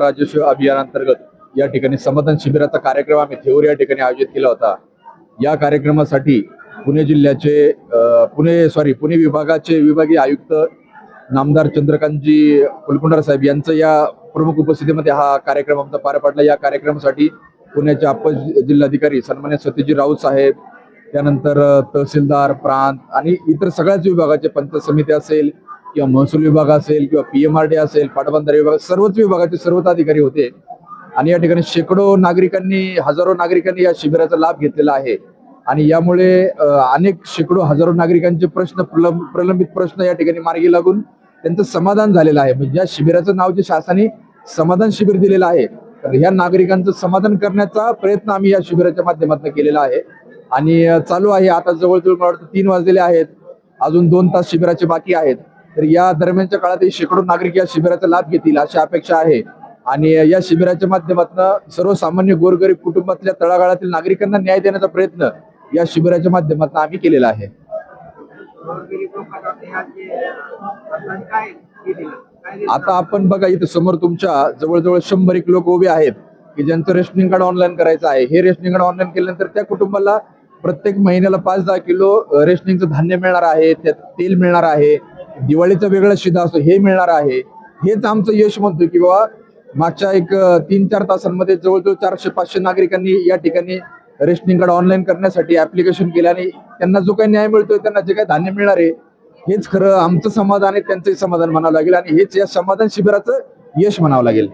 राजस्व अभियानांतर्गत या ठिकाणी समाधान शिबिराचा कार्यक्रम आम्ही थेऊर या ठिकाणी आयोजित केला होता। या कार्यक्रमासाठी पुणे जिल्ह्याचे पुणे विभागाचे विभागीय आयुक्त नामदार चंद्रकांतजी कुलकुंडार साहेब यांचं या प्रमुख उपस्थितीमध्ये हा कार्यक्रम आमचा पार पडला। या कार्यक्रमासाठी पुण्याचे अप्पर जिल्हाधिकारी सन्मान्य सत्यजी राऊत साहेब, त्यानंतर तहसीलदार, प्रांत आणि इतर सगळ्याच विभागाचे, पंचायत समिती असेल किंवा महसूल विभाग असेल किंवा PMRD असेल, पाटबंधारे विभाग, सर्वच विभागाचे सर्वच अधिकारी होते। आणि या ठिकाणी हजारो नागरिकांनी या शिबिराचा लाभ घेतलेला आहे। आणि यामुळे अनेक हजारो नागरिकांचे प्रलंबित प्रश्न या ठिकाणी मार्गी लागून त्यांचं समाधान झालेलं आहे। म्हणजे या शिबिराचं नाव जे शासनाने समाधान शिबिर दिलेलं आहे, तर ह्या नागरिकांचं समाधान करण्याचा प्रयत्न आम्ही या शिबिराच्या माध्यमातून केलेला आहे आणि चालू आहे। आता जवळजवळ मला वाटतं 3 वाजलेले आहेत, अजून 2 तास शिबिराचे बाकी आहेत। तर या दरम्यानच्या काळातही शेकडो नागरिक या शिबिराचा लाभ घेतील अशी अपेक्षा आहे। आणि या शिबिराच्या माध्यमातून सर्वसामान्य गोरगरीब कुटुंबातल्या तळागाळातील नागरिकांना न्याय देण्याचा प्रयत्न या शिबिराच्या माध्यमातून आम्ही केलेला आहे। आता आपण बघा, इथं समोर तुमच्या जवळजवळ 100 लोक उभे आहेत की ज्यांचं रेशनिंग कार्ड ऑनलाईन करायचं आहे। हे रेशनिंग कार्ड ऑनलाईन केल्यानंतर त्या कुटुंबाला प्रत्येक महिन्याला 5-10 किलो रेशनिंगचं धान्य मिळणार आहे, त्यात तेल मिळणार आहे, दिवाळीचा वेगळा शिधा असतो हे मिळणार आहे। हेच आमचं यश म्हणतो की बाबा मागच्या 3-4 तासांमध्ये जवळजवळ 400-500 नागरिकांनी या ठिकाणी रेशनिंग कार्ड ऑनलाईन करण्यासाठी ऍप्लिकेशन केलं आणि त्यांना जो काही न्याय मिळतोय, त्यांना जे काही धान्य मिळणार आहे, हेच खरं आमचं समाधान आहे, त्यांचंही समाधान म्हणावं लागेल आणि हेच या समाधान शिबिराचं यश म्हणावं लागेल।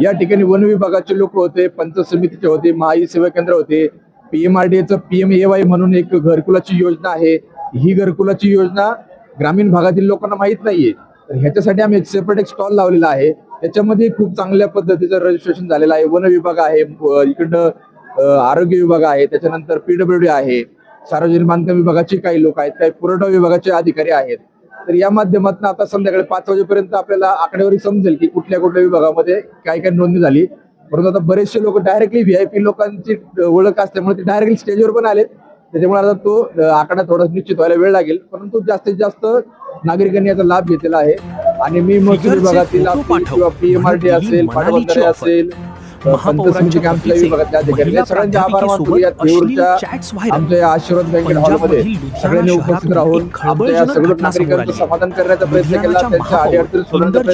या ठिकाणी वन विभागाचे लोक होते, पंचायत समितीचे होते, महाई सेवा केंद्र होते, PMRDचं PMAY म्हणून एक घरकुलाची योजना आहे। ही घरकुलाची योजना ग्रामीण भागातील लोकांना माहित नाहीये, तर ह्याच्यासाठी आम्ही सेपरेट एक स्टॉल लावलेला आहे। त्याच्यामध्ये खूप चांगल्या पद्धतीचं रजिस्ट्रेशन झालेलं आहे। वन विभाग आहे, इकडं आरोग्य विभाग आहे, त्याच्यानंतर PWD आहे, सार्वजनिक बांधकाम विभागाचे काही लोक आहेत, काही पुरवठा विभागाचे अधिकारी आहेत। तर या माध्यमातून आता संध्याकाळी 5 वाजेपर्यंत आपल्याला आकडेवारी समजेल की कुठल्या विभागामध्ये काय काय नोंदणी झाली। परंतु आता बरेचसे लोक डायरेक्टली VIP लोकांची ओळख असल्यामुळे ते डायरेक्टली स्टेजवर पण आलेत, त्याच्यामुळे आता तो आकडा थोडा निश्चित व्हायला वेळ लागेल, परंतु जास्तीत जास्त नागरिकांनी याचा लाभ घेतलेला आहे। आणि मी महसूल विभागातील किंवा PMRD असेल, पाटबंधारे असेल, पंचायत समिती आमच्या विभागातल्या अधिकारी सगळ्यांचे आभार मानतो। या थेऊरच्या आमच्या आशीर्वाद बँकेट हॉलमध्ये सगळ्यांनी उपस्थित राहून आमच्या या सगळ्या नागरिकांचं समाधान करण्याचा प्रयत्न केला, त्यांच्या अडीअडचणी सोडवण्याचा प्रयत्न